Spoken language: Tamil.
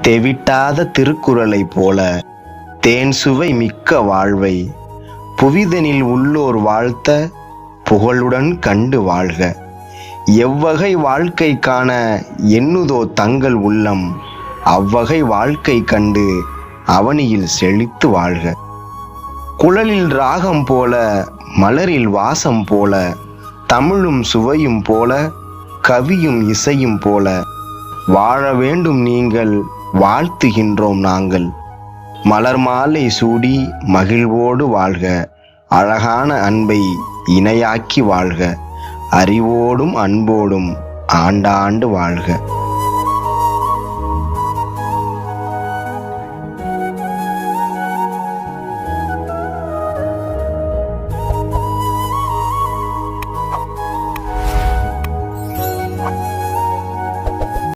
தெவிட்டாத திருக்குறளை போல தேன் சுவை மிக்க வாழ்வை புவிதனில் உள்ளோர் வாழ்த்த புகழுடன் கண்டு வாழ்க. எவ்வகை வாழ்க்கை காண எண்ணுதோ தங்கள் உள்ளம், அவ்வகை வாழ்க்கை கண்டு அவனியில் செழித்து வாழ்க. குழலில் ராகம் போல, மலரில் வாசம் போல, தமிழும் சுவையும் போல, கவியும் இசையும் போல வாழ வேண்டும் நீங்கள், வாழ்த்துகின்றோம் நாங்கள். மலர் மாலை சூடி மகிழ்வோடு வாழ்க, அழகான அன்பை இணையாக்கி வாழ்க, அறிவோடும் அன்போடும் ஆண்டாண்டு வாழ்க.